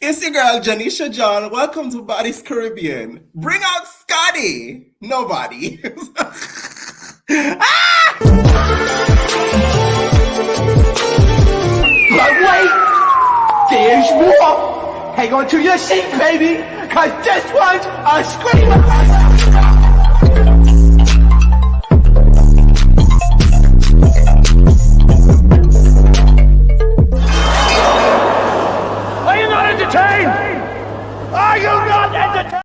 It's your girl Janisha John. Welcome to Baddies Caribbean. Bring out Scotty. Nobody. But wait, there's more. Hang on to your seat, baby, cause this one's a screamer. Are you not entertained? Are you not entertained?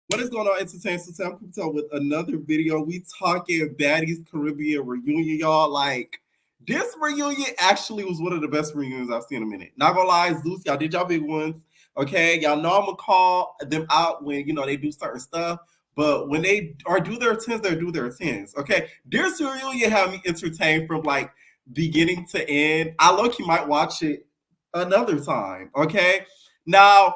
What is going on, Entertain Sam Kutel with another video? We talking Baddies Caribbean reunion, y'all. Like, this reunion actually was one of the best reunions I've seen in a minute. Not gonna lie, Zeus, y'all did y'all big ones. Okay, y'all know I'm gonna call them out when they do certain stuff. But when they do their tens, they do their tens. Okay, this reunion had me entertained from like beginning to end. I low-key might watch it another time. Okay, now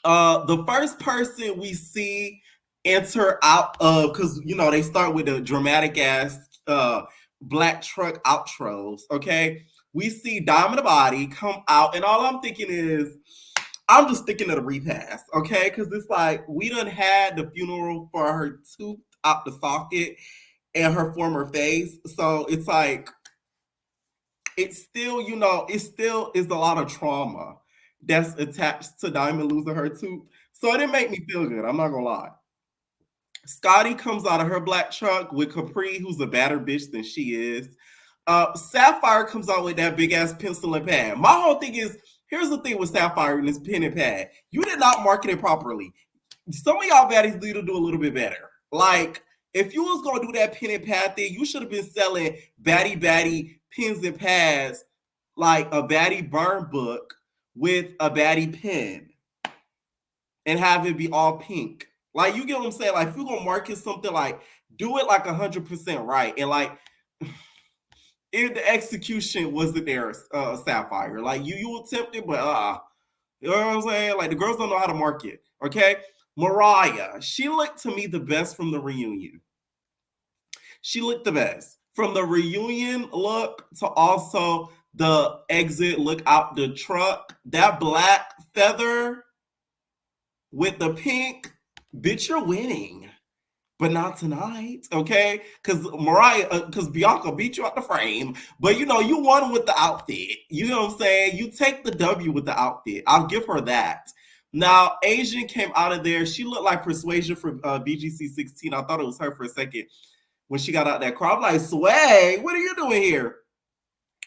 the first person we see enter out of, because they start with the dramatic ass black truck outros. Okay, we see Diamond Body come out, and all I'm thinking is, I'm just thinking of the repast. Okay, because it's like we done had the funeral for her tooth out the socket and her former face, so it's like it still is a lot of trauma that's attached to Diamond losing her tooth. So it didn't make me feel good. I'm not gonna lie. Scotty comes out of her black truck with Capri, who's a badder bitch than she is. Sapphire comes out with that big ass pencil and pad. My whole thing is, here's the thing with Sapphire and this pen and pad. You did not market it properly. Some of y'all baddies need to do a little bit better. Like, if you was gonna do that pen and pad thing, you should have been selling baddie pens and pads, like a baddie burn book with a baddie pen, and have it be all pink. Like, you get what I'm saying? Like, if you're gonna market something, like, do it like 100% right. And like, if the execution wasn't there, Sapphire. Like, you attempted, but you know what I'm saying? Like, the girls don't know how to market. Okay, Mariah, she looked to me the best from the reunion. She looked the best from the reunion look to also the exit look out the truck. That black feather with the pink, bitch, you're winning. But not tonight, okay? Because Bianca beat you out the frame, but you won with the outfit. You know what I'm saying? You take the W with the outfit. I'll give her that. Now, Asian came out of there. She looked like Persuasion for BGC 16. I thought it was her for a second when she got out that car. I'm like, Sway, what are you doing here?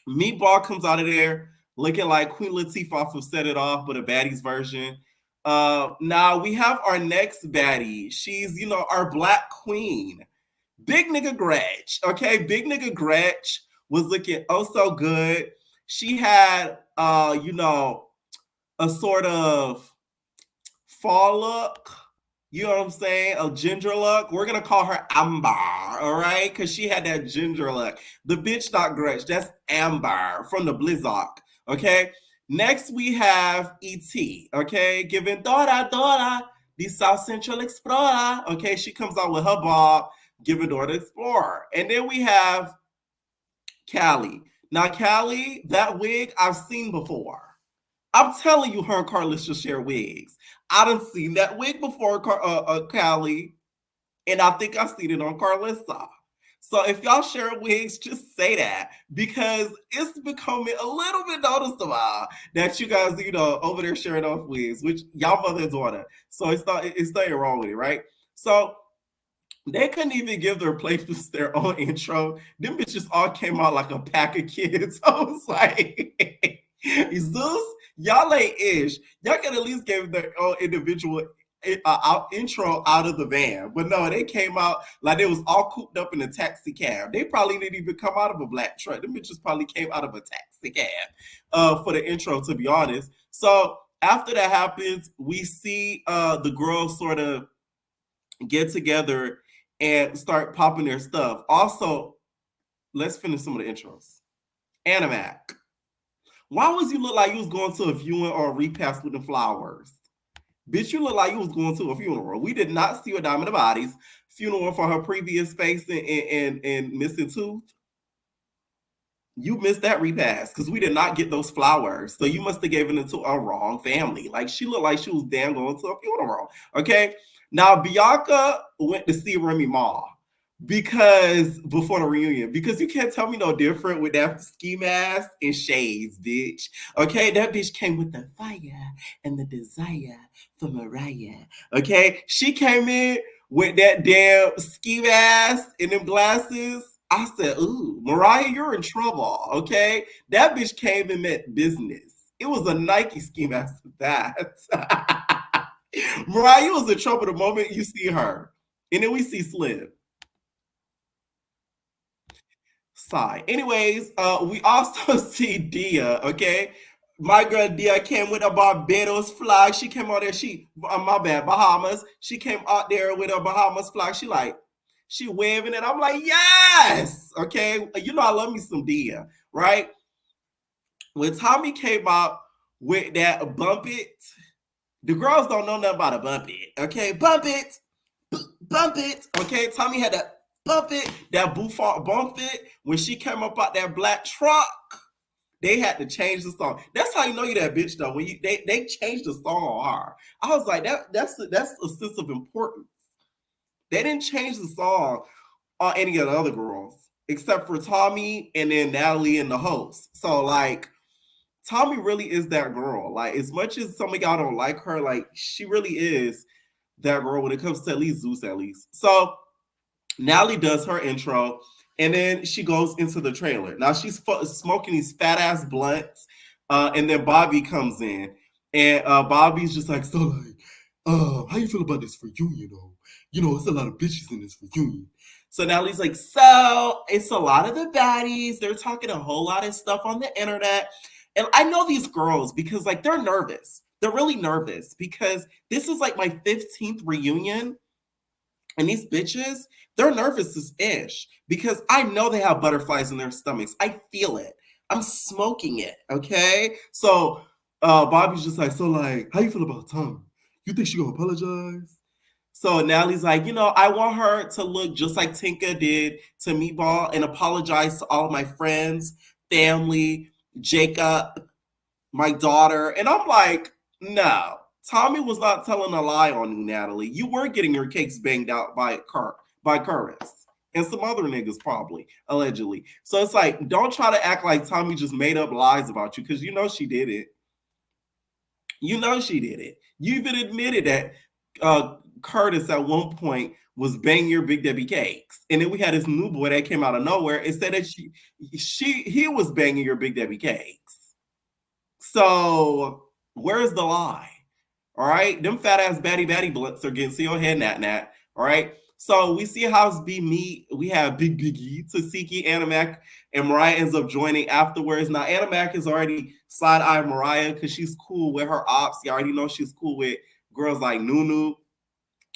Meatball comes out of there looking like Queen Latifah off of Set It Off, but a baddies version. Now we have our next baddie. She's, our black queen. Big nigga Gretch. Okay, big nigga Gretch was looking oh so good. She had a sort of fall look. You know what I'm saying? A ginger look. We're gonna call her Amber, all right? Because she had that ginger look. The bitch not Gretch. That's Amber from the Blizzard. Okay. Next we have E.T. Okay, giving Dora the South Central Explorer. Okay, she comes out with her bob, giving Dora the Explorer. And then we have Callie. Now Callie, that wig I've seen before. I'm telling you, her and Carlos should share wigs. I done seen that wig before, Callie, and I think I've seen it on Carlissa. So if y'all share wigs, just say that, because it's becoming a little bit noticeable that you guys, over there sharing off wigs, which y'all mother daughter. So it's nothing wrong with it, right? So they couldn't even give their playlists their own intro. Them bitches all came out like a pack of kids. I was like, Zeus, y'all ain't ish. Y'all can at least give their own individual intro out of the van. But no, they came out like they was all cooped up in a taxi cab. They probably didn't even come out of a black truck. Them bitches probably came out of a taxi cab for the intro, to be honest. So after that happens, we see the girls sort of get together and start popping their stuff. Also, let's finish some of the intros. Animac. Why was you look like you was going to a viewing or a repast with the flowers? Bitch, you look like you was going to a funeral. We did not see a Diamond Body's funeral for her previous face and missing tooth. You missed that repast because we did not get those flowers. So you must have given it to a wrong family. Like she looked like she was damn going to a funeral. Okay. Now Bianca went to see Remy Ma because before the reunion, because you can't tell me no different with that ski mask and shades, bitch. Okay, that bitch came with the fire and the desire for Mariah. Okay, she came in with that damn ski mask and them glasses. I said, ooh, Mariah, you're in trouble. Okay, that bitch came and meant business. It was a Nike ski mask with that. Mariah was in trouble the moment you see her. And then we see Slim. Sigh. Anyways, we also see Dia, okay? My girl Dia came with a Barbados flag. She came out there, my bad, Bahamas. She came out there with a Bahamas flag. She waving it. I'm like, yes, okay. You know I love me some Dia, right? When Tommy came out with that bump it, the girls don't know nothing about a bump it, okay? Bump it, bump it, okay? Tommy had that bump it, that Buffon bump it. When she came up out that black truck, they had to change the song. That's how you know you that bitch though. When they changed the song on her, I was like, that's a sense of importance. They didn't change the song on any of the other girls except for Tommy and then Natalie and the host. So like, Tommy really is that girl. Like as much as some of y'all don't like her, like she really is that girl when it comes to at least Zeus at least. So Natalie does her intro, and then she goes into the trailer. Now she's smoking these fat ass blunts, and then Bobby comes in, and Bobby's just like, so like, how you feel about this reunion? It's a lot of bitches in this reunion. So Natalie's like, so it's a lot of the baddies. They're talking a whole lot of stuff on the internet, and I know these girls because like they're nervous. They're really nervous because this is like my 15th reunion. And these bitches, they're nervous as ish because I know they have butterflies in their stomachs. I feel it. I'm smoking it. Okay. So Bobby's just like, so like, how you feel about Tommy? You think she gonna apologize? So Natalie's like, I want her to look just like Tinka did to Meatball and apologize to all of my friends, family, Jacob, my daughter. And I'm like, no. Tommy was not telling a lie on you, Natalie. You were getting your cakes banged out by Curtis and some other niggas, probably, allegedly. So it's like, don't try to act like Tommy just made up lies about you because you know she did it. You know she did it. You even admitted that Curtis at one point was banging your Big Debbie cakes, and then we had this new boy that came out of nowhere and said that he was banging your Big Debbie cakes. So where's the lie? All right, them fat ass batty blunts are getting to your head, nat. All right, so we see House B meet. We have Biggie, Tasiki, Animac, and Mariah ends up joining afterwards. Now Animac is already side eye Mariah because she's cool with her ops. You already know she's cool with girls like Nunu.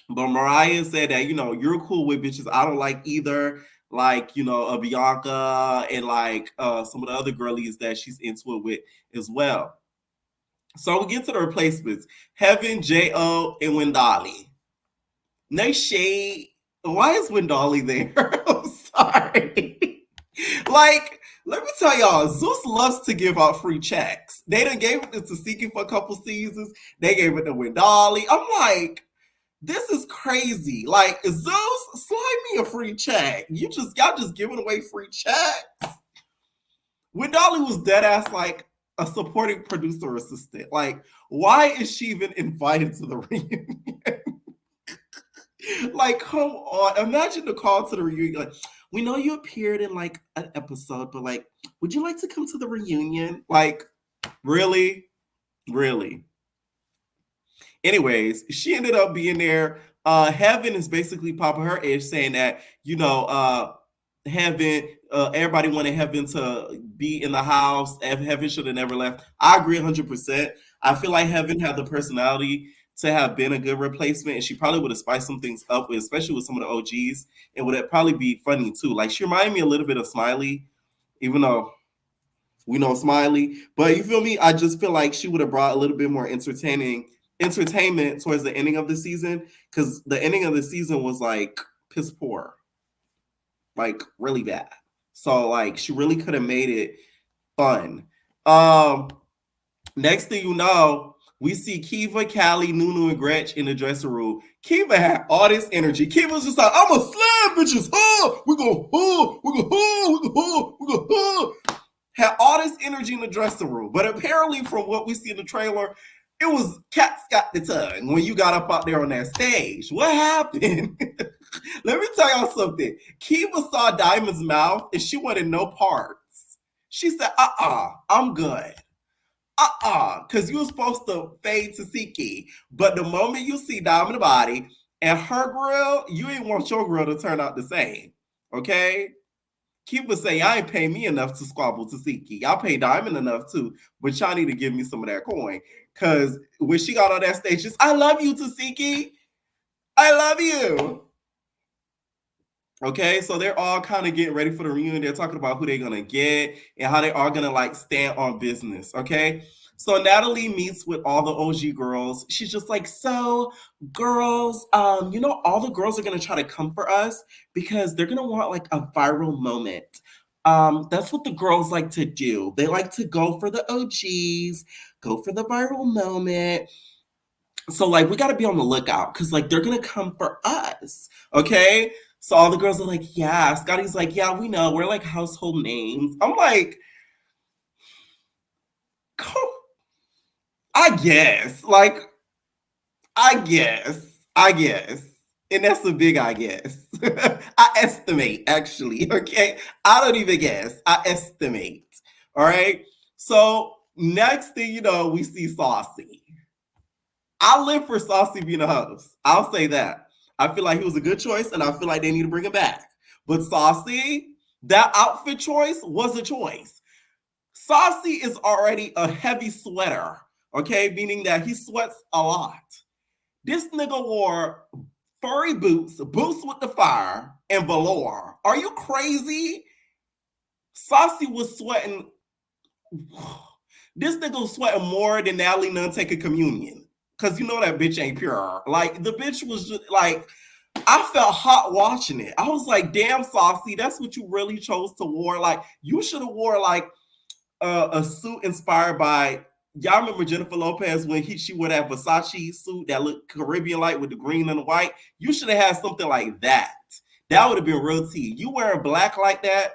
But Mariah said that you're cool with bitches I don't like either, like a Bianca and like some of the other girlies that she's into it with as well. So we get to the replacements. Heaven, J.O., and Wendali. No shade. Why is Wendali there? I'm sorry. Like, let me tell y'all, Zeus loves to give out free checks. They done gave it to Tasiki for a couple seasons. They gave it to Wendali. I'm like, this is crazy. Like, Zeus, slide me a free check. Y'all just giving away free checks. Wendali was dead ass like a supporting producer assistant. Like, why is she even invited to the reunion? Like, come on. Imagine the call to the reunion. Like, we know you appeared in like an episode, but like, would you like to come to the reunion? Like, really? Really? Anyways, she ended up being there. Heaven is basically popping her edge saying that, Heaven, everybody wanted Heaven to be in the house. Heaven should have never left. I agree 100%. I feel like Heaven had the personality to have been a good replacement, and she probably would have spiced some things up, especially with some of the OGs, and would have probably be funny too. Like she reminded me a little bit of Smiley, even though we know Smiley. But you feel me? I just feel like she would have brought a little bit more entertainment towards the ending of the season, because the ending of the season was like piss poor, like really bad. So like she really could have made it fun. Um, Next thing you know, we see Kiva, Callie, Nunu, and Gretch in the dressing room. Kiva had all this energy. Kiva's just like, I'm a slam, bitches. We're going, we're going, we're going, we're going. Had all this energy in the dressing room. But apparently, from what we see in the trailer, it was cats got the tongue when you got up out there on that stage. What happened? Let me tell y'all something. Kiva saw Diamond's mouth and she wanted no parts. She said, I'm good. Because you were supposed to fade to Siki. But the moment you see Diamond body and her grill, you ain't want your grill to turn out the same. Okay? Keep would say, y'all ain't pay me enough to squabble to Siki. Y'all pay Diamond enough too, but y'all need to give me some of that coin. Because when she got on that stage, she's, I love you, Tasiki. I love you. Okay, so they're all kind of getting ready for the reunion. They're talking about who they're going to get and how they are going to like stand on business. Okay, so Natalie meets with all the OG girls. She's just like, so girls, all the girls are going to try to come for us because they're going to want like a viral moment. That's what the girls like to do. They like to go for the OGs, go for the viral moment. So like we got to be on the lookout because like they're going to come for us. Okay, so all the girls are like, yeah. Scotty's like, yeah, we know. We're like household names. I'm like, I guess. Like, I guess. And that's a big I guess. I estimate, actually. Okay. I don't even guess. I estimate. All right. So next thing you know, we see Saucy. I live for Saucy being a host. I'll say that. I feel like he was a good choice, and I feel like they need to bring him back. But Saucy, that outfit choice was a choice. Saucy is already a heavy sweater, okay? Meaning that he sweats a lot. This nigga wore furry boots, boots with the fire, and velour. Are you crazy? Saucy was sweating. This nigga was sweating more than Natalie Nunn taking communion. Cause you know that bitch ain't pure. Like the bitch was just like, I felt hot watching it. I was like, damn, Saucy, that's what you really chose to wear. Like you should have wore like a suit inspired by, y'all remember Jennifer Lopez when she wore that Versace suit that looked Caribbean like with the green and the white? You should have had something like that. That would have been real tea. You wearing black like that,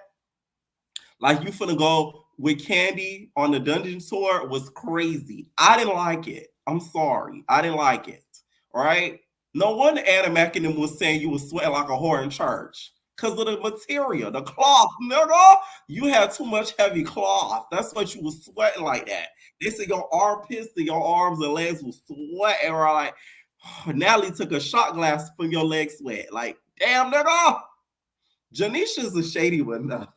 like you finna go with Candy on the Dungeon Tour was crazy. I didn't like it. I'm sorry. I didn't like it. All right. No wonder Anna McKinnon was saying you was sweating like a whore in church. Because of the material, the cloth, nigga. You had too much heavy cloth. That's what you was sweating like that. They said your armpits and your arms and legs was sweating. Or like, Natalie took a shot glass from your leg sweat. Like, damn, nigga. Janisha's a shady one, though.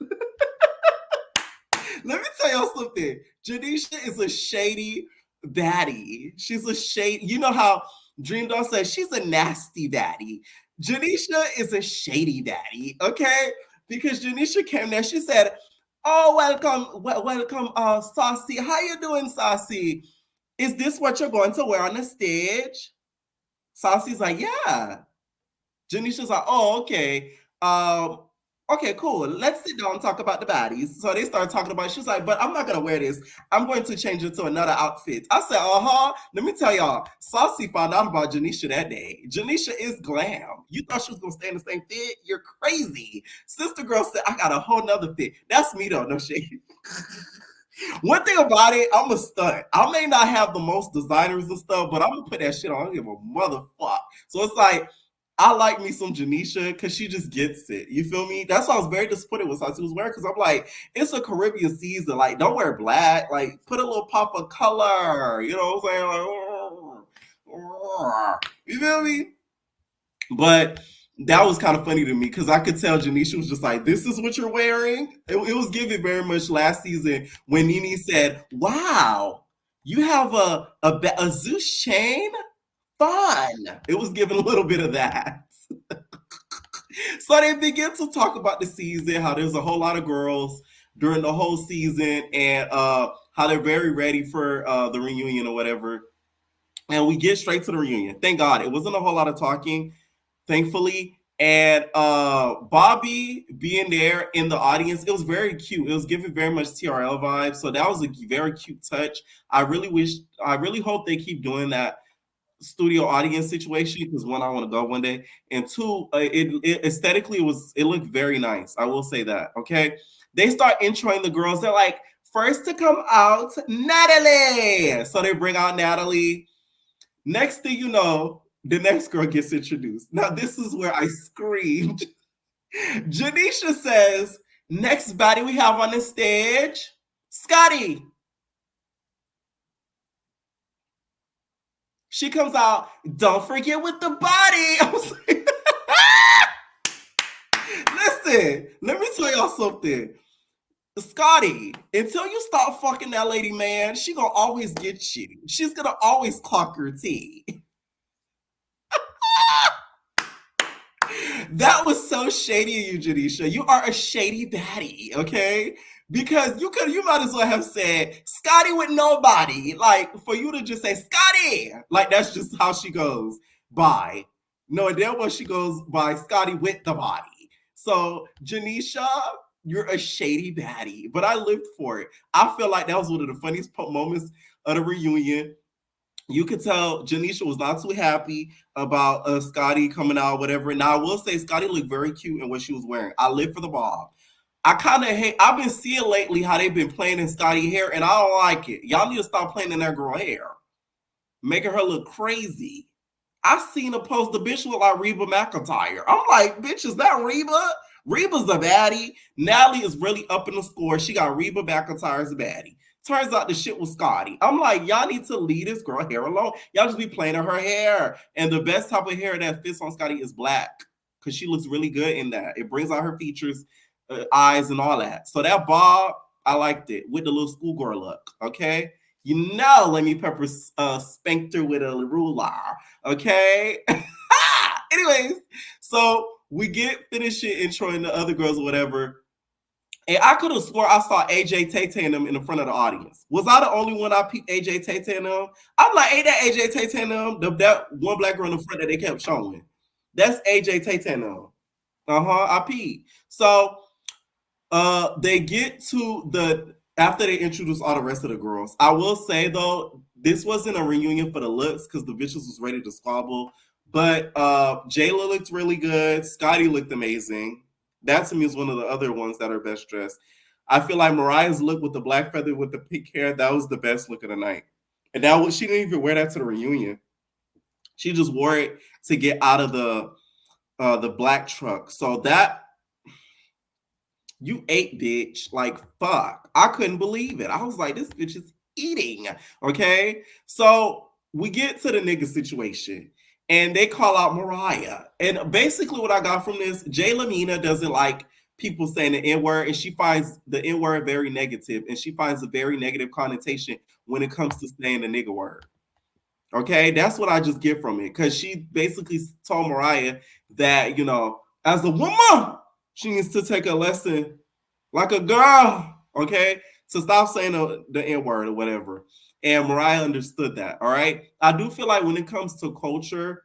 Let me tell y'all something. Janisha is a shady baddie. She's a shady. You know how Dream Doll says she's a nasty baddie. Janisha is a shady baddie, okay? Because Janisha came there, she said, "Oh, welcome, Saucy. How you doing, Saucy? Is this what you're going to wear on the stage?" Saucy's like, "Yeah." Janisha's like, "Oh, okay. Okay, cool. Let's sit down and talk about the baddies." So they start talking about it. She's like, "But I'm not gonna wear this. I'm going to change it to another outfit." I said, "Uh-huh." Let me tell y'all, Saucy found out about Janisha that day. Janisha is glam. You thought she was gonna stay in the same fit? You're crazy. Sister girl said, "I got a whole nother fit." That's me though, no shade. One thing about it, I'm a stunt. I may not have the most designers and stuff, but I'm gonna put that shit on. I don't give a motherfucker. So it's like, I like me some Janisha because she just gets it. You feel me? That's why I was very disappointed with how she was wearing, because I'm like, it's a Caribbean season. Like, don't wear black. Like, put a little pop of color. You know what I'm saying? Like, you feel me? But that was kind of funny to me because I could tell Janisha was just like, "This is what you're wearing." It was giving very much last season when Nene said, "Wow, you have a Zeus chain? Fun." It was giving a little bit of that. So they begin to talk about the season, how there's a whole lot of girls during the whole season, and how they're very ready for the reunion or whatever. And we get straight to the reunion. Thank God. It wasn't a whole lot of talking. Thankfully, And Bobby being there in the audience, it was very cute. It was giving very much TRL vibes. So that was a very cute touch. I really hope they keep doing that studio audience situation because one, I want to go one day, and two, it aesthetically it looked very nice. I will say that. Okay, they start introing the girls. They're like, first to come out, Natalie. So they bring out Natalie. Next thing you know, the next girl gets introduced. Now this is where I screamed. Janisha says, "Next body we have on the stage, Scotty." She comes out, don't forget with the body. I was like, listen, let me tell y'all something. Scotty, until you stop fucking that lady, man, she gonna always get you. She's gonna always clock your tea. That was so shady of you, Janisha. You are a shady baddie, okay? Because you might as well have said Scotty with nobody. Like for you to just say Scotty, like that's just how she goes by. No, then what she goes by Scotty with the body. So Janisha, you're a shady baddie, but I lived for it. I feel like that was one of the funniest moments of the reunion. You could tell Janisha was not too happy about Scotty coming out, whatever. Now I will say Scotty looked very cute in what she was wearing. I live for the bob. I kind of hate. I've been seeing lately how they've been playing in Scotty hair, and I don't like it. Y'all need to stop playing in that girl hair, making her look crazy. I seen her post the bitch look like Reba McEntire. I'm like, bitch, is that Reba? Reba's a baddie. Natalie is really up in the score. She got Reba McEntire as a baddie. Turns out the shit was Scotty. I'm like, y'all need to leave this girl hair alone. Y'all just be playing in her hair. And the best type of hair that fits on Scotty is black because she looks really good in that. It brings out her features, eyes, and all that. So that bob, I liked it with the little schoolgirl look. Okay. You know, let me pepper spanked her with a ruler. Okay. Anyways, so we get finishing introing the other girls or whatever. And I could have swore I saw AJ Tay and them in the front of the audience. Was I the only one I peeped AJ Tay and them? I'm like, ain't that AJ Tay and them? That one black girl in the front that they kept showing. That's AJ Tay and them. I peeped. So they get to after they introduce all the rest of the girls. I will say though, this wasn't a reunion for the looks because the bitches was ready to squabble. But Jayla looked really good. Scotty looked amazing. That to me is one of the other ones that are best dressed. I feel like Mariah's look with the black feather with the pink hair, that was the best look of the night. And she didn't even wear that to the reunion. She just wore it to get out of the black truck. So that, you ate, bitch. Like, fuck. I couldn't believe it. I was like, this bitch is eating. Okay? So we get to the nigga situation. And they call out Mariah. And basically what I got from this, Jayla Mina doesn't like people saying the N-word, and she finds the N-word very negative, and she finds a very negative connotation when it comes to saying the nigga word. Okay? That's what I just get from it. Because she basically told Mariah that, as a woman, she needs to take a lesson like a girl, okay? To stop saying the N-word or whatever. And Mariah understood that, all right? I do feel like when it comes to culture,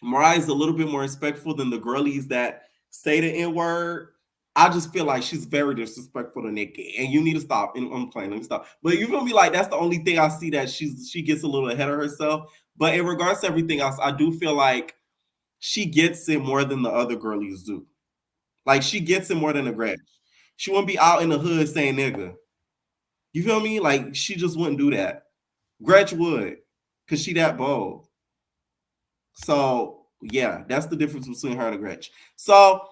Mariah's a little bit more respectful than the girlies that say the N-word. I just feel like she's very disrespectful to Nikki. And you need to stop. I'm playing, let me stop. But you feel me? Like, that's the only thing I see that she gets a little ahead of herself. But in regards to everything else, I do feel like she gets it more than the other girlies do. Like, she gets it more than a Gretch. She wouldn't be out in the hood saying nigga. You feel me? Like, she just wouldn't do that. Gretch would, because she that bold. So, yeah, that's the difference between her and a Gretch. So,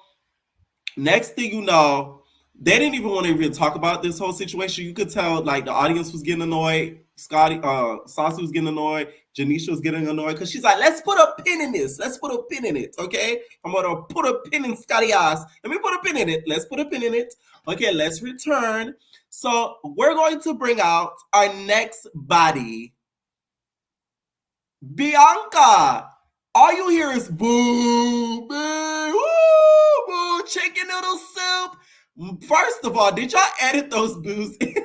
next thing you know, they didn't even want to even talk about this whole situation. You could tell, like, the audience was getting annoyed. Saucy was getting annoyed. Janisha was getting annoyed because she's like, let's put a pin in this. Let's put a pin in it, okay? I'm going to put a pin in Scotty's ass. Let me put a pin in it. Let's put a pin in it. Okay, let's return. So we're going to bring out our next body, Bianca. All you hear is boo, boo, woo, boo, chicken noodle soup. First of all, did y'all edit those boos in?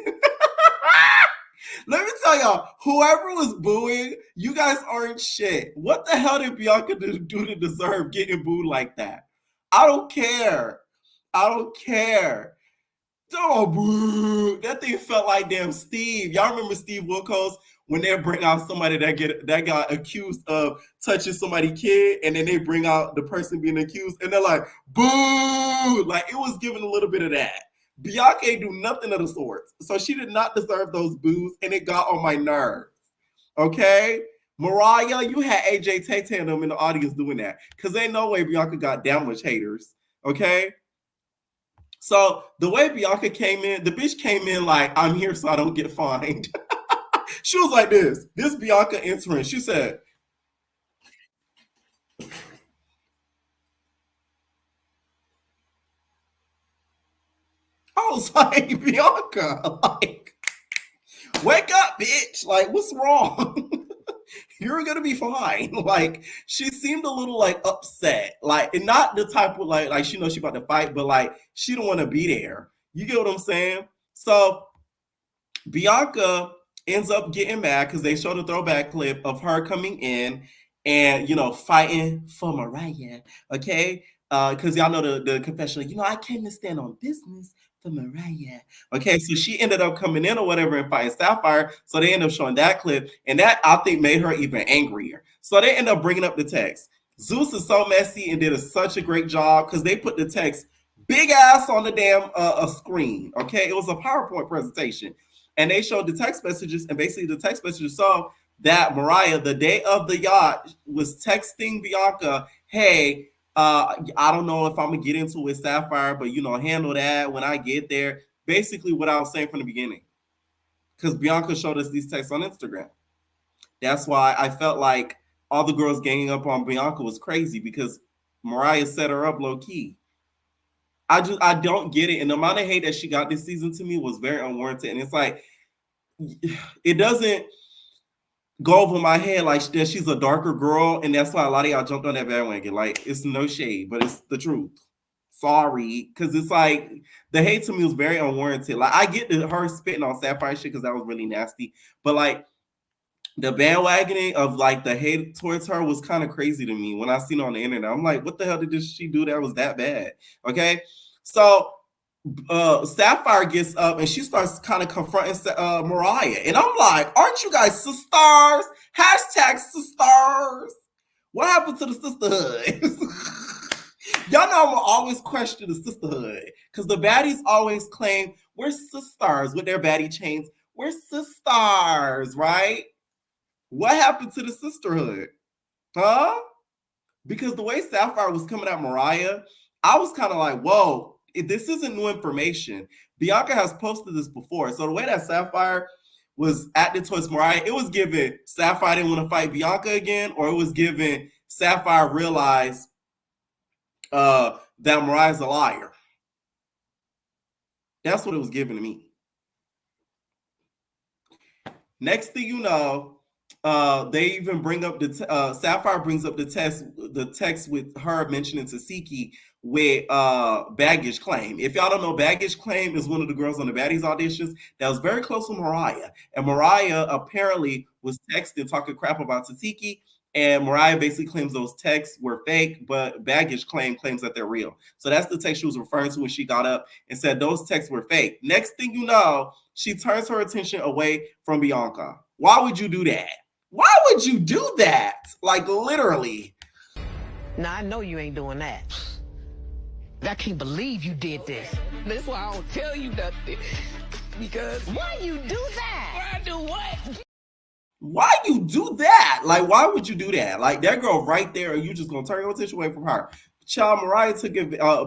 Let me tell y'all, whoever was booing, you guys aren't shit. What the hell did Bianca do to deserve getting booed like that? I don't care. I don't care. Oh, boo. That thing felt like damn Steve. Y'all remember Steve Wilkos when they bring out somebody that got accused of touching somebody's kid, and then they bring out the person being accused, and they're like, boo! Like, it was giving a little bit of that. Bianca ain't do nothing of the sorts. So she did not deserve those boos, and it got on my nerves. Okay? Mariah, you had AJ Tay and them in the audience doing that. Because ain't no way Bianca got that much haters. Okay? So the way Bianca came in, the bitch came in like, I'm here so I don't get fined. She was like this. This Bianca entering. She said, I was like, Bianca, like, wake up, bitch. Like, what's wrong? You're gonna be fine. Like, she seemed a little like upset. Like, and not the type of like she knows she about to fight, but like she don't want to be there. You get what I'm saying? So Bianca ends up getting mad because they showed a throwback clip of her coming in and fighting for Mariah. Okay. Because y'all know the confession, I came to stand on business for Mariah. Okay, so she ended up coming in or whatever and fighting Sapphire. So they end up showing that clip, and that I think made her even angrier. So they end up bringing up the text. Zeus is so messy and did such a great job because they put the text big ass on the damn screen. Okay, it was a PowerPoint presentation, and they showed the text messages, and basically the text messages saw that Mariah, the day of the yacht, was texting Bianca, hey, I don't know if I'm gonna get into it with Sapphire, but handle that when I get there. Basically, what I was saying from the beginning, because Bianca showed us these texts on Instagram. That's why I felt like all the girls ganging up on Bianca was crazy because Mariah set her up low key. I don't get it, and the amount of hate that she got this season to me was very unwarranted, and it's like it doesn't go over my head like that she's a darker girl, and that's why a lot of y'all jumped on that bandwagon. Like, it's no shade, but it's the truth. Sorry, because it's like the hate to me was very unwarranted. Like, I get her spitting on Sapphire shit because that was really nasty, but like the bandwagoning of like the hate towards her was kind of crazy to me when I seen it on the internet. I'm like, what the hell did she do that was that bad? Okay, so Sapphire gets up and she starts kind of confronting Mariah. And I'm like, aren't you guys sisters? Hashtag sisters. What happened to the sisterhood? Y'all know I'm gonna always question the sisterhood because the baddies always claim we're sisters with their baddie chains. We're sisters, right? What happened to the sisterhood? Huh? Because the way Sapphire was coming at Mariah, I was kind of like, whoa, this isn't new information. Bianca has posted this before. So the way that Sapphire was acting towards Mariah, it was given Sapphire didn't want to fight Bianca again, or it was given Sapphire realized that Mariah's a liar. That's what it was given to me. Next thing you know, they even bring up the Sapphire brings up the text with her mentioning Tasiki with Baggage Claim. If y'all don't know, Baggage Claim is one of the girls on the Baddies auditions that was very close with Mariah. And Mariah apparently was texting, talking crap about Tasiki. And Mariah basically claims those texts were fake, but Baggage claims that they're real. So that's the text she was referring to when she got up and said those texts were fake. Next thing you know, she turns her attention away from Bianca. Why would you do that? Why would you do that? Like, literally. Now, I know you ain't doing that. I can't believe you did this. That's why I don't tell you nothing. Because why you do that? Why I do what? Why you do that? Like, why would you do that? Like, that girl right there, and you just gonna turn your attention away from her. Child,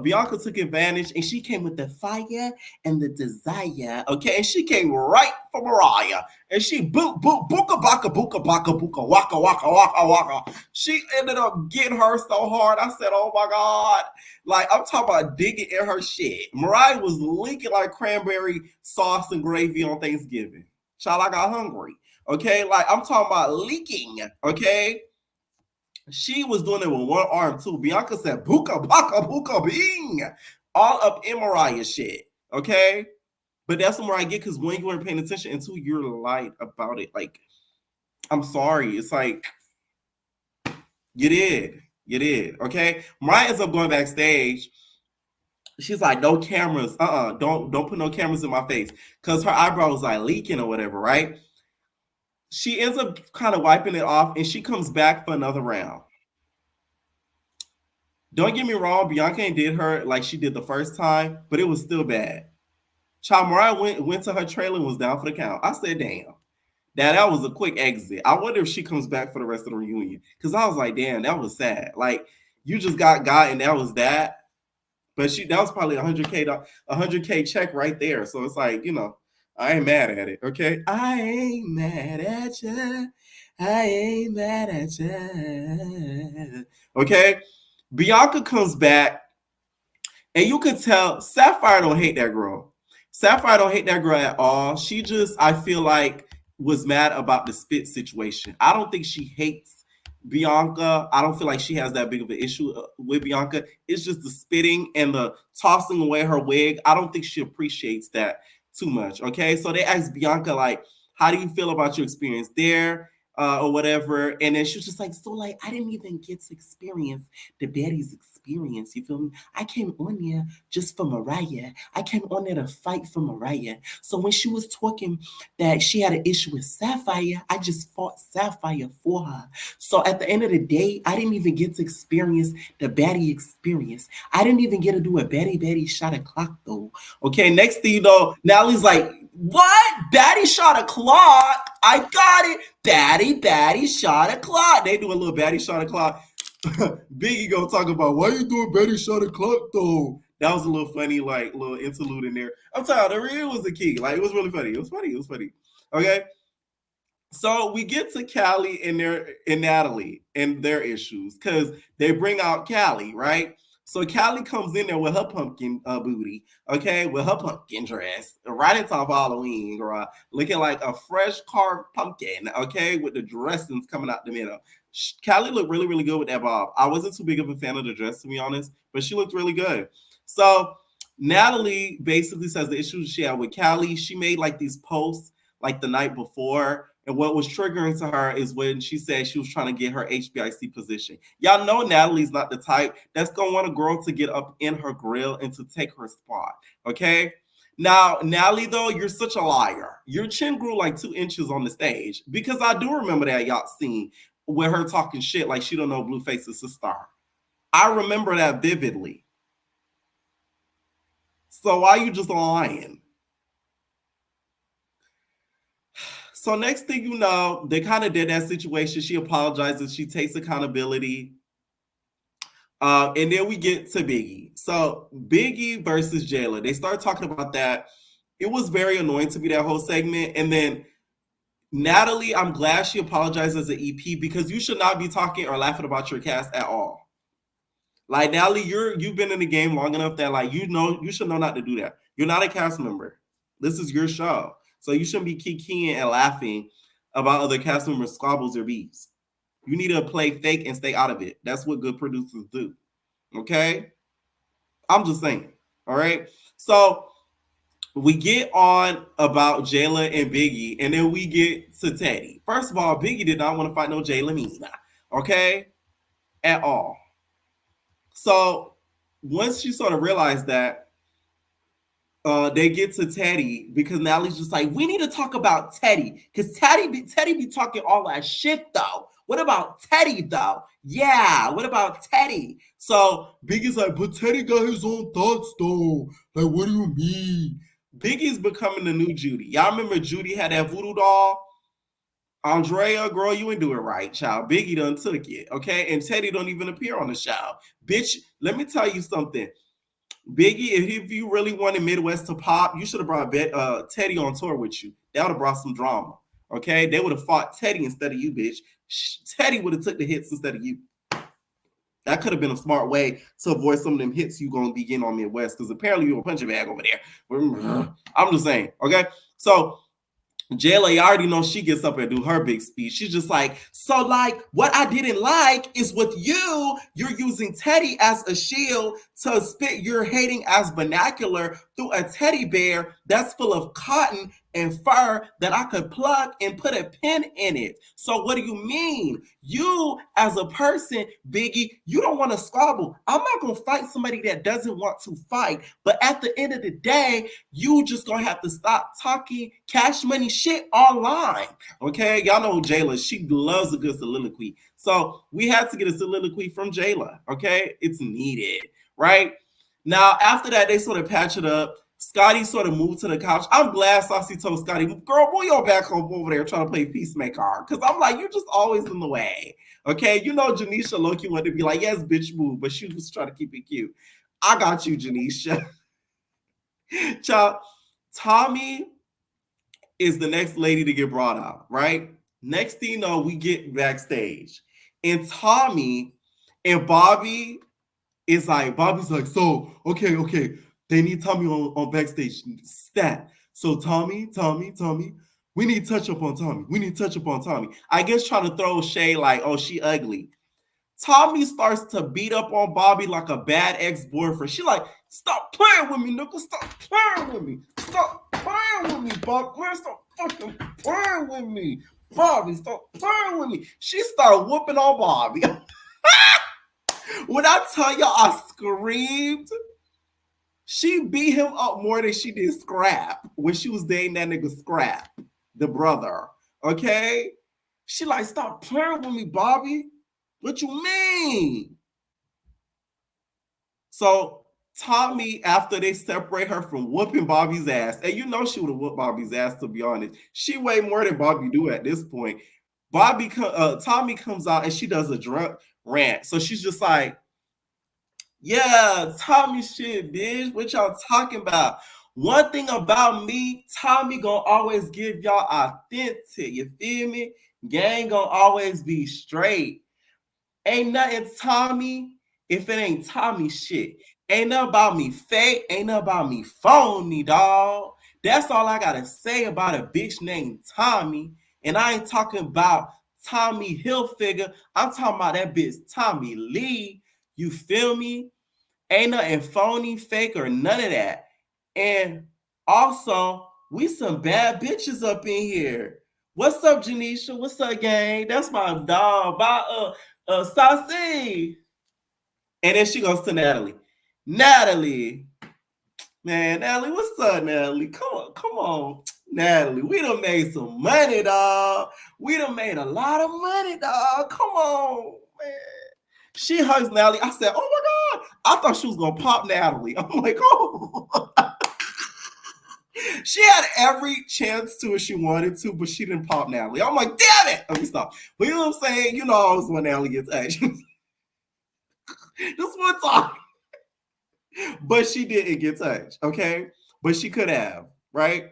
Bianca took advantage, and she came with the fire and the desire, okay? And she came right for Mariah, and she booka baka waka waka. She ended up getting her so hard. I said, oh my God. Like, I'm talking about digging in her shit. Mariah was leaking like cranberry sauce and gravy on Thanksgiving. Child, I got hungry. Okay, like I'm talking about leaking. Okay, she was doing it with one arm too. Bianca said "buka baka buka bing," all up in Mariah's shit. Okay, But that's the more I get because one, you weren't paying attention, and two, you're light about it. Like, I'm sorry. It's like you did. Okay, Mariah ends up going backstage. She's like, no cameras. Don't put no cameras in my face because her eyebrow was like leaking or whatever, right? She ends up kind of wiping it off, and she comes back for another round. Don't get me wrong, Bianca ain't did her like she did the first time, but it was still bad. Child Mariah went to her trailer and was down for the count. I said, damn. That was a quick exit. I wonder if she comes back for the rest of the reunion. Because I was like, damn, that was sad. Like, you just got and that was that. But that was probably $100K check right there. So it's like, I ain't mad at it. Okay. I ain't mad at you. I ain't mad at you. Okay. Bianca comes back, and you could tell Sapphire don't hate that girl. Sapphire don't hate that girl at all. She just, I feel like, was mad about the spit situation. I don't think she hates Bianca. I don't feel like she has that big of an issue with Bianca. It's just the spitting and the tossing away her wig. I don't think she appreciates that too much. Okay, so they asked Bianca, like, how do you feel about your experience there? Or whatever, and then she was just like, so like, I didn't even get to experience the Baddies experience, you feel me? I came on there just for Mariah. I came on there to fight for Mariah. So when she was talking that she had an issue with Sapphire, I just fought Sapphire for her. So at the end of the day, I didn't even get to experience the Baddie experience. I didn't even get to do a Baddie shot at clock though. Okay, next thing you know, Natalie's like, what? Baddie shot a clock? I got it. Baddie shot a clock. They do a little Baddie shot a clock. Biggie gonna talk about why you doing Baddie shot a clock though. That was a little funny, like little interlude in there. I'm telling you, it was the key. Like it was really funny. It was funny. Okay. So we get to Callie and Natalie and their issues because they bring out Callie, right? So Callie comes in there with her pumpkin booty, okay, with her pumpkin dress, right in top of Halloween, girl, looking like a fresh carved pumpkin, okay, with the dressings coming out the middle. Callie looked really, really good with that bob. I wasn't too big of a fan of the dress, to be honest, but she looked really good. So Natalie basically says the issues she had with Callie, she made like these posts like the night before. And what was triggering to her is when she said she was trying to get her HBIC position. Y'all know Natalie's not the type that's going to want a girl to get up in her grill and to take her spot, okay? Now, Natalie, though, you're such a liar. Your chin grew like 2 inches on the stage because I do remember that y'all scene with her talking shit like she don't know Blueface is a star. I remember that vividly. So why you just lying? So next thing you know, they kind of did that situation. She apologizes. She takes accountability. And then we get to Biggie. So Biggie versus Jayla. They start talking about that. It was very annoying to me, that whole segment. And then Natalie, I'm glad she apologized as an EP because you should not be talking or laughing about your cast at all. Like, Natalie, you've been in the game long enough that, like, you should know not to do that. You're not a cast member. This is your show. So you shouldn't be kikiing and laughing about other cast members' squabbles or beefs. You need to play fake and stay out of it. That's what good producers do. Okay? I'm just saying. All right? So we get on about Jayla and Biggie, and then we get to Teddy. First of all, Biggie did not want to fight no Jayla Mina. Okay? At all. So once you sort of realize that, they get to Teddy because Natalie's just like, we need to talk about Teddy because Teddy be talking all that shit though. What about Teddy though? Yeah, what about Teddy? So Biggie's like, but Teddy got his own thoughts though. Like, what do you mean? Biggie's becoming the new Judy. Y'all remember Judy had that voodoo doll? Andrea, girl, you ain't do it right, child. Biggie done took it, okay? And Teddy don't even appear on the show. Bitch, let me tell you something. Biggie, if you really wanted Midwest to pop, you should have brought Teddy on tour with you. That would have brought some drama. Okay, they would have fought Teddy instead of you, bitch. Teddy would have took the hits instead of you. That could have been a smart way to avoid some of them hits you gonna be getting on Midwest, because apparently you're a punching bag over there. I'm just saying. Okay, so Jayla, you already know she gets up and do her big speech. She's just like, so like, what I didn't like is with you're using Teddy as a shield to spit your hating ass vernacular through a teddy bear that's full of cotton and fur that I could plug and put a pin in it. So what do you mean? You, as a person, Biggie, you don't want to squabble. I'm not going to fight somebody that doesn't want to fight. But at the end of the day, you just going to have to stop talking cash money shit online. Okay? Y'all know Jayla. She loves a good soliloquy. So we had to get a soliloquy from Jayla. Okay? It's needed. Right? Now, after that, they sort of patch it up. Scotty sort of moved to the couch. I'm glad Saucy told Scotty, girl, move your back home over there trying to play peacemaker. Because I'm like, you're just always in the way. Okay? You know, Janisha Loki wanted to be like, yes, bitch, move. But she was trying to keep it cute. I got you, Janisha. Child, Tommy is the next lady to get brought out, right? Next thing you know, we get backstage. And Tommy and Bobby's like, so, okay. They need Tommy on backstage stat. So Tommy, we need touch up on Tommy. I guess trying to throw shade like, oh, she ugly. Tommy starts to beat up on Bobby like a bad ex-boyfriend. She like, stop playing with me, nigga. Stop playing with me. Stop playing with me, Bob. Man, stop fucking playing with me. Bobby, stop playing with me. She started whooping on Bobby. When I tell y'all I screamed, she beat him up more than she did Scrap when she was dating that nigga Scrap, the brother. Okay? She like, stop playing with me, Bobby. What you mean? So Tommy, after they separate her from whooping Bobby's ass, and you know she would have whooped Bobby's ass, to be honest. She way more than Bobby do at this point. Tommy comes out and she does a drunk rant. So she's just like, yeah, Tommy shit, bitch. What y'all talking about? One thing about me, Tommy gonna always give y'all authentic. You feel me? Gang gonna always be straight. Ain't nothing Tommy if it ain't Tommy shit. Ain't nothing about me fake. Ain't nothing about me phony, dog. That's all I gotta say about a bitch named Tommy. And I ain't talking about Tommy Hilfiger. I'm talking about that bitch Tommy Lee. You feel me? Ain't nothing phony, fake, or none of that. And also, we some bad bitches up in here. What's up, Janisha? What's up, gang? That's my dog. Bye, Saucy. And then she goes to Natalie. Natalie. Man, Natalie, what's up, Natalie? Come on. Natalie, we done made some money, dog. We done made a lot of money, dog. Come on, man. She hugs Natalie. I said, oh my God. I thought she was going to pop Natalie. I'm like, oh. She had every chance to if she wanted to, but she didn't pop Natalie. I'm like, damn it. Let me stop. But you know what I'm saying? You know always when Natalie gets touched. Just one time. But she didn't get touched, okay? But she could have, right?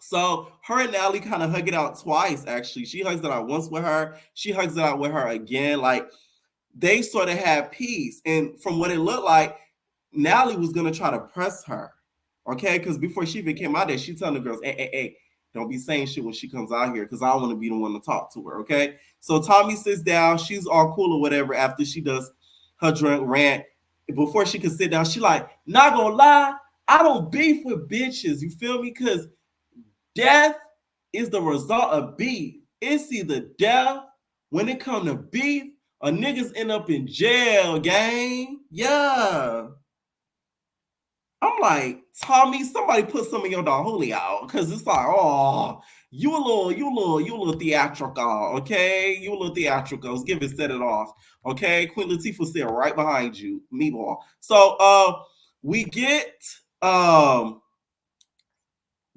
So her and Natalie kind of hug it out twice, actually. She hugs it out once with her. She hugs it out with her again. Like, they sort of had peace. And from what it looked like, Natalie was going to try to press her. Okay? Because before she even came out there, she telling the girls, hey, don't be saying shit when she comes out here because I don't want to be the one to talk to her. Okay? So Tommy sits down. She's all cool or whatever after she does her drunk rant. Before she could sit down, she like, not gonna lie, I don't beef with bitches. You feel me? Because death is the result of beef. It's either death when it come to beef or niggas end up in jail, gang. Yeah. I'm like, Tommy, somebody put some of your Don Julio, because it's like, oh, you a little theatrical, okay? You a little theatrical. Let's give it, set it off, okay? Queen Latifah sit right behind you, meatball. So we get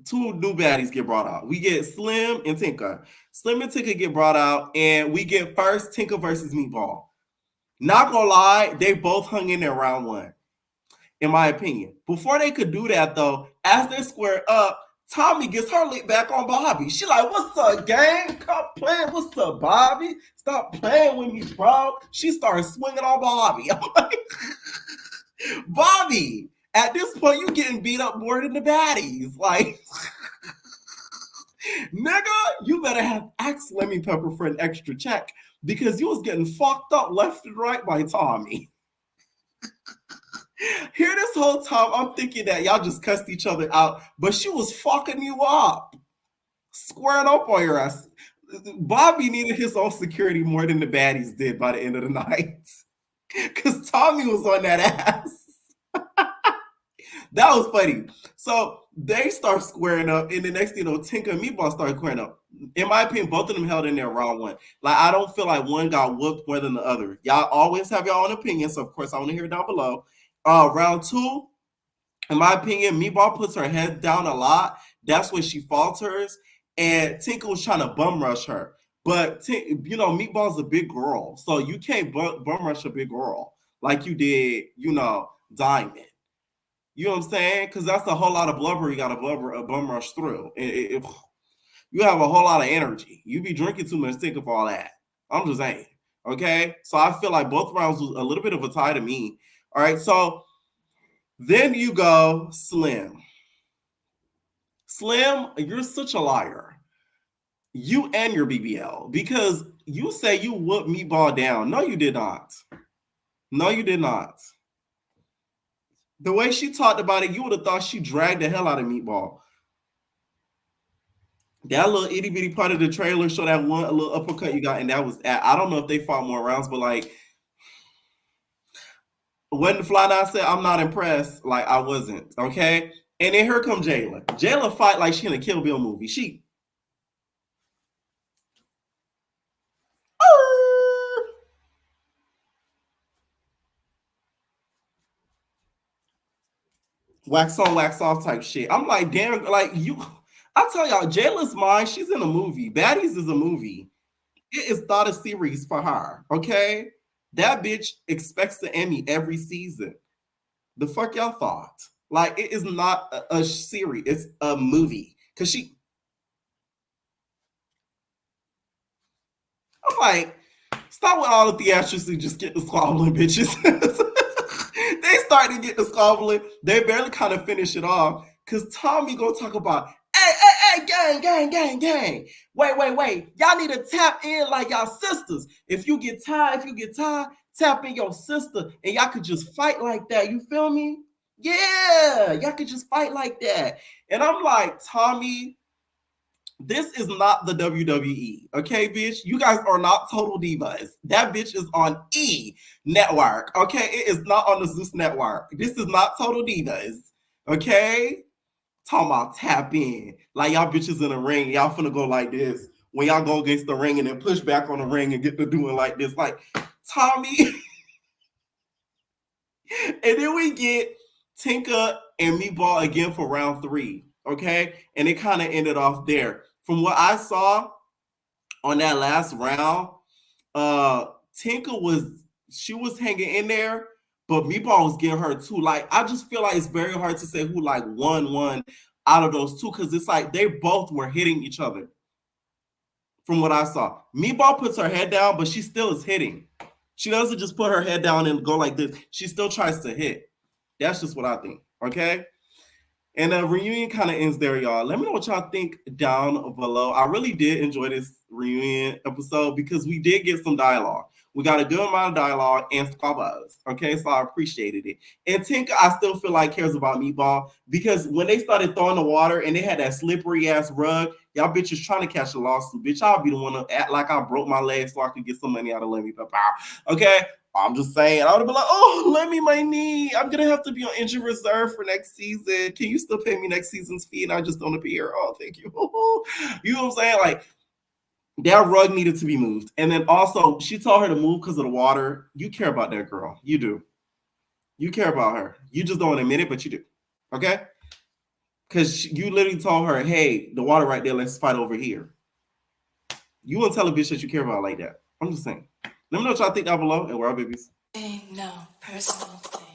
two new baddies get brought out. We get Slim and Tinker. Slim and Tinker get brought out, and we get first Tinker versus Meatball. Not gonna lie, they both hung in there round one, in my opinion. Before they could do that, though, as they square up, Tommy gets her lick back on Bobby. She like, what's up, gang? Stop playing. What's up, Bobby? Stop playing with me, bro. She starts swinging on Bobby. I'm like, Bobby, at this point, you getting beat up more than the baddies. Like, Nigga, you better have asked Lemon Pepper for an extra check because you was getting fucked up left and right by Tommy. Here this whole time, I'm thinking that y'all just cussed each other out, but she was fucking you up. Squaring up on your ass. Bobby needed his own security more than the baddies did by the end of the night. Because Tommy was on that ass. That was funny. So they start squaring up, and the next thing you know, Tinker and Meatball start squaring up. In my opinion, both of them held in there round one. Like, I don't feel like one got whooped more than the other. Y'all always have your own opinion, so of course I want to hear it down below. Round two, in my opinion, Meatball puts her head down a lot. That's when she falters, and Tinker was trying to bum rush her. But, you know, Meatball's a big girl, so you can't bum rush a big girl like you did, you know, Diamond. You know what I'm saying? Because that's a whole lot of blubber you got to bum rush through. You have a whole lot of energy. You be drinking too much Tinker for all that. I'm just saying. Okay? So I feel like both rounds was a little bit of a tie to me. All right? So then you go Slim. Slim, you're such a liar. You and your BBL. Because you say you whooped Meatball down. No, you did not. No, you did not. The way she talked about it, you would have thought she dragged the hell out of Meatball. That little itty bitty part of the trailer showed that one a little uppercut you got, and that was I don't know if they fought more rounds, but like when the Fly Nine said, I'm not impressed, like I wasn't, okay? And then here comes Jayla. Jayla fight like she in a Kill Bill movie. She wax on, wax off type shit. I'm like, damn, like you. I tell y'all, Jayla's mine. She's in a movie. Baddies is a movie. It is not a series for her. Okay, that bitch expects the Emmy every season. The fuck y'all thought? Like it is not a series. It's a movie. Cause she. I'm like, stop with all the theatrics and just get the squabbling, bitches. They started to get the squabbling. They barely kind of finish it off. Cause Tommy gonna talk about, hey, gang. Wait. Y'all need to tap in like y'all sisters. If you get tired, tap in your sister. And y'all could just fight like that. You feel me? Yeah, y'all could just fight like that. And I'm like, Tommy, this is not the WWE, okay, bitch? You guys are not Total Divas. That bitch is on E Network, okay? It is not on the Zeus Network. This is not Total Divas, okay? Talking about tap in. Like y'all bitches in the ring, y'all finna go like this. When y'all go against the ring and then push back on the ring and get to doing like this. Like, Tommy. And then we get Tinker and Meatball again for round 3, okay? And it kind of ended off there. From what I saw on that last round, Tinker was hanging in there, but Meatball was getting her too. Like, I just feel like it's very hard to say who like won out of those two, because it's like they both were hitting each other. From what I saw, Meatball puts her head down, but she still is hitting. She doesn't just put her head down and go like this. She still tries to hit. That's just what I think. Okay. And the reunion kind of ends there, y'all. Let me know what y'all think down below. I really did enjoy this reunion episode because we did get some dialogue. We got a good amount of dialogue and squabbles. Okay, so I appreciated it. And Tinker, I still feel like cares about Meatball because when they started throwing the water and they had that slippery ass rug, y'all bitches trying to catch a lawsuit. Bitch, I'll be the one to act like I broke my leg so I could get some money out of Lemmy Pepper. Okay? I'm just saying, I would have been like, oh, let me my knee. I'm going to have to be on injured reserve for next season. Can you still pay me next season's fee and I just don't appear? Oh, thank you. You know what I'm saying? Like, that rug needed to be moved. And then also, she told her to move because of the water. You care about that girl. You do. You care about her. You just don't admit it, but you do. Okay? Because you literally told her, hey, the water right there, let's fight over here. You won't tell a bitch that you care about like that. I'm just saying. Let me know what y'all think down below, and we're all babies. No personal thing.